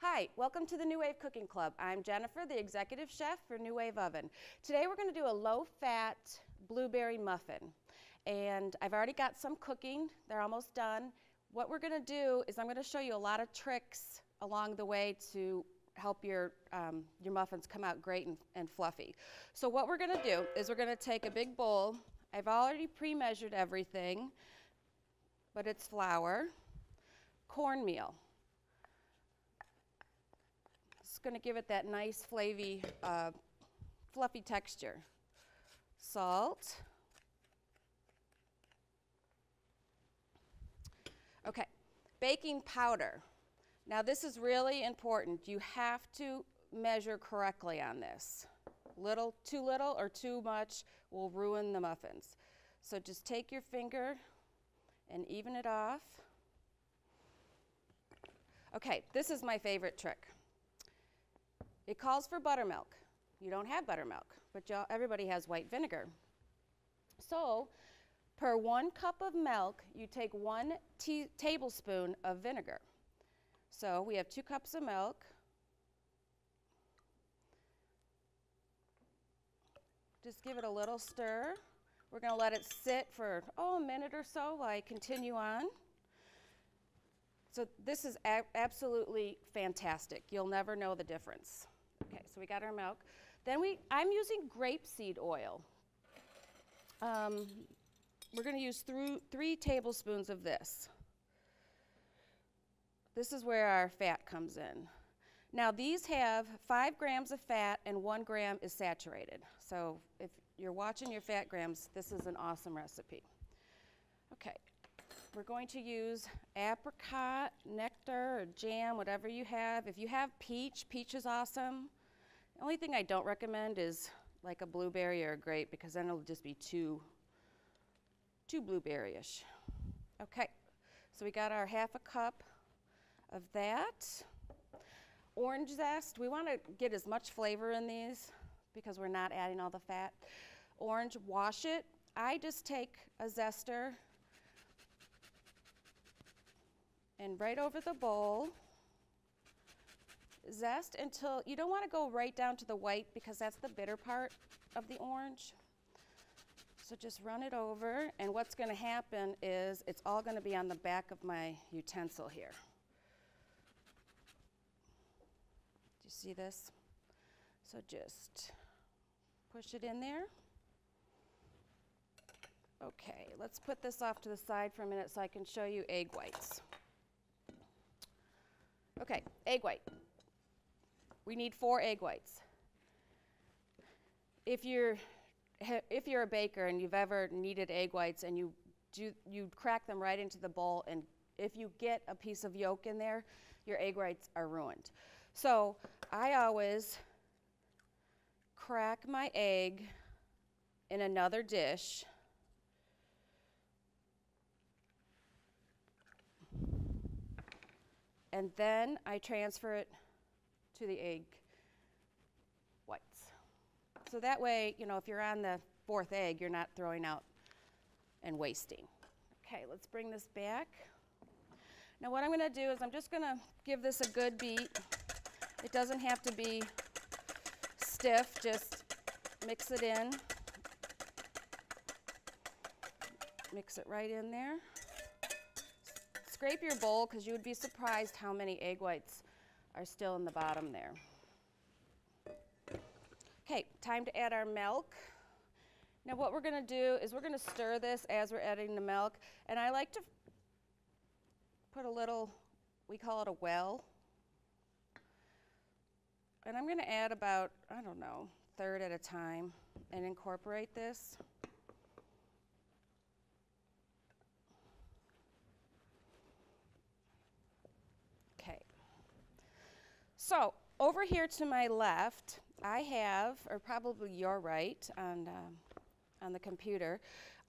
Hi, welcome to the New Wave Cooking Club. I'm Jennifer, the executive chef for New Wave Oven. Today we're going to do a low-fat blueberry muffin. And I've already got some cooking. They're almost done. What we're going to do is I'm going to show you a lot of tricks along the way to help your muffins come out great and fluffy. So what we're going to do is we're going to take a big bowl. I've already pre-measured everything, but it's flour, cornmeal. It's going to give it that nice, fluffy texture. Salt. Okay, baking powder. Now this is really important. You have to measure correctly on this. Too little or too much will ruin the muffins. So just take your finger and even it off. Okay, this is my favorite trick. It calls for buttermilk. You don't have buttermilk, but everybody has white vinegar. So, per 1 cup of milk, you take 1 tablespoon of vinegar. So we have 2 cups of milk. Just give it a little stir. We're going to let it sit for, a minute or so while I continue on. So this is absolutely fantastic. You'll never know the difference. Okay, so we got our milk. Then I'm using grapeseed oil. We're going to use 3 tablespoons of this. This is where our fat comes in. Now these have 5 grams of fat and 1 gram is saturated. So if you're watching your fat grams, this is an awesome recipe. Okay, we're going to use apricot, nectar, or jam, whatever you have. If you have peach is awesome. The only thing I don't recommend is like a blueberry or a grape because then it'll just be too blueberry-ish. Okay, so we got our 1/2 cup of that. Orange zest, we want to get as much flavor in these because we're not adding all the fat. Orange, wash it. I just take a zester and right over the bowl. Zest until, you don't want to go right down to the white because that's the bitter part of the orange. So just run it over, and what's going to happen is it's all going to be on the back of my utensil here. Do you see this? So just push it in there. Okay, let's put this off to the side for a minute so I can show you egg whites. Okay, egg white. We need 4 egg whites. If you're a baker and you've ever kneaded egg whites and you crack them right into the bowl, and if you get a piece of yolk in there, your egg whites are ruined. So I always crack my egg in another dish. And then I transfer it to the egg whites. So that way, if you're on the 4th egg, you're not throwing out and wasting. Okay, let's bring this back. Now what I'm going to do is I'm just going to give this a good beat. It doesn't have to be stiff, just mix it in. Mix it right in there. Scrape your bowl because you would be surprised how many egg whites are still in the bottom there. Okay, time to add our milk. Now what we're going to do is we're going to stir this as we're adding the milk, and I like to put a little, we call it a well, and I'm going to add about, 1/3 at a time and incorporate this. Okay. So over here to my left, I have, or probably your right on the computer,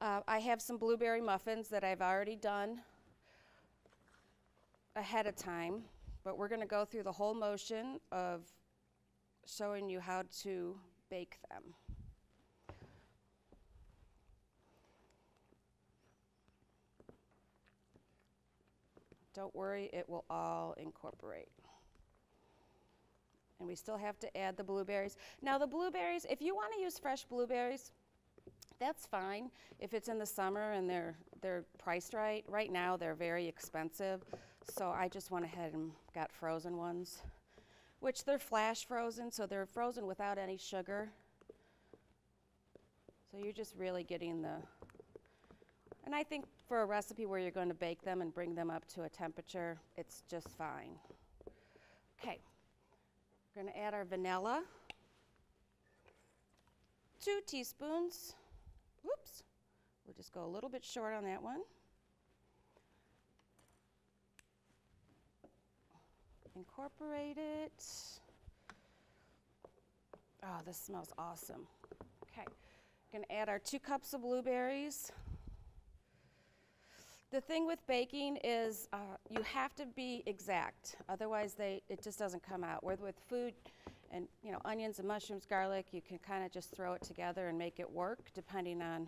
I have some blueberry muffins that I've already done ahead of time, but we're going to go through the whole motion of showing you how to bake them. Don't worry, it will all incorporate. And we still have to add the blueberries. Now the blueberries, if you want to use fresh blueberries, that's fine if it's in the summer and they're priced right. Right now they're very expensive, so I just went ahead and got frozen ones, which they're flash frozen, so they're frozen without any sugar. So you're just really getting the, and I think for a recipe where you're going to bake them and bring them up to a temperature, it's just fine. Okay, we're going to add our vanilla. 2 teaspoons. Whoops, we'll just go a little bit short on that one. Incorporate it. Oh, this smells awesome. Okay, we're going to add our 2 cups of blueberries. The thing with baking is you have to be exact, otherwise it just doesn't come out. With food and onions and mushrooms, garlic, you can kind of just throw it together and make it work depending on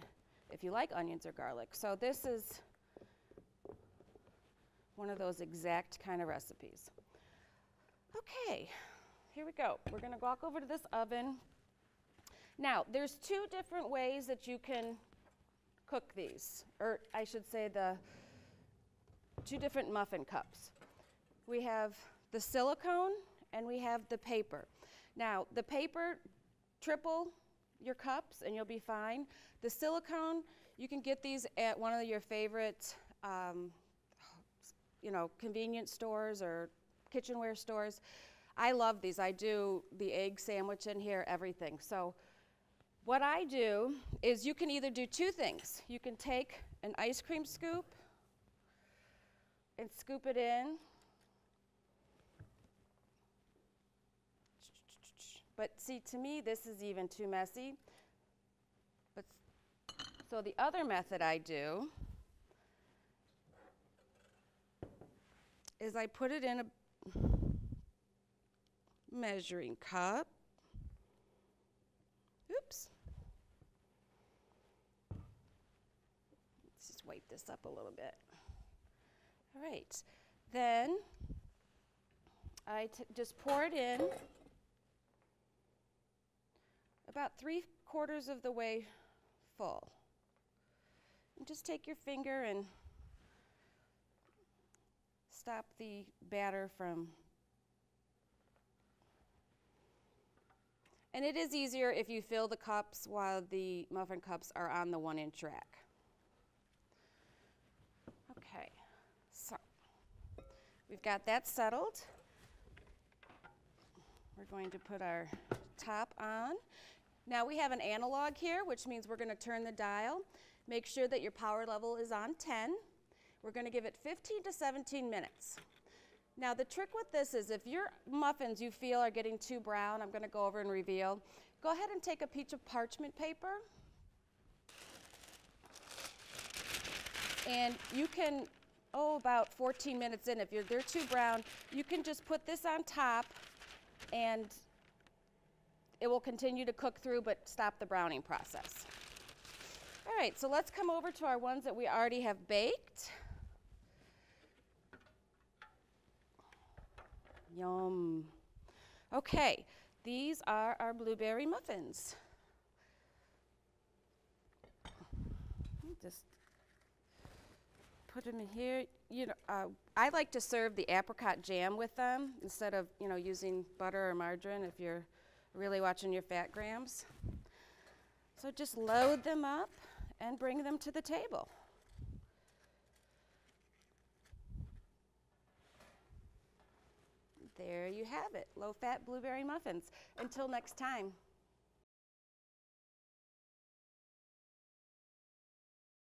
if you like onions or garlic. So this is one of those exact kind of recipes. Okay, here we go. We're going to walk over to this oven. Now, there's 2 different ways that you can cook these, or I should say the 2 different muffin cups. We have the silicone and we have the paper. Now, the paper, triple your cups and you'll be fine. The silicone, you can get these at one of your favorite convenience stores or kitchenware stores. I love these. I do the egg sandwich in here, everything. So what I do is you can either do 2 things. You can take an ice cream scoop and scoop it in. But see, to me, this is even too messy. So the other method I do is I put it in a measuring cup. Oops. Let's just wipe this up a little bit. All right. Then I just pour it in about 3/4 of the way full. And just take your finger and stop the batter from. And it is easier if you fill the cups while the muffin cups are on the 1-inch rack. Okay, so we've got that settled. We're going to put our top on. Now we have an analog here, which means we're going to turn the dial. Make sure that your power level is on 10. We're going to give it 15 to 17 minutes. Now the trick with this is if your muffins you feel are getting too brown, I'm going to go over and reveal, go ahead and take a piece of parchment paper and you can, about 14 minutes in, if they're too brown, you can just put this on top and it will continue to cook through but stop the browning process. All right, so let's come over to our ones that we already have baked. Yum. Okay, these are our blueberry muffins. Just put them in here. I like to serve the apricot jam with them instead of, using butter or margarine if you're really watching your fat grams. So just load them up and bring them to the table. There you have it, low-fat blueberry muffins. Until next time.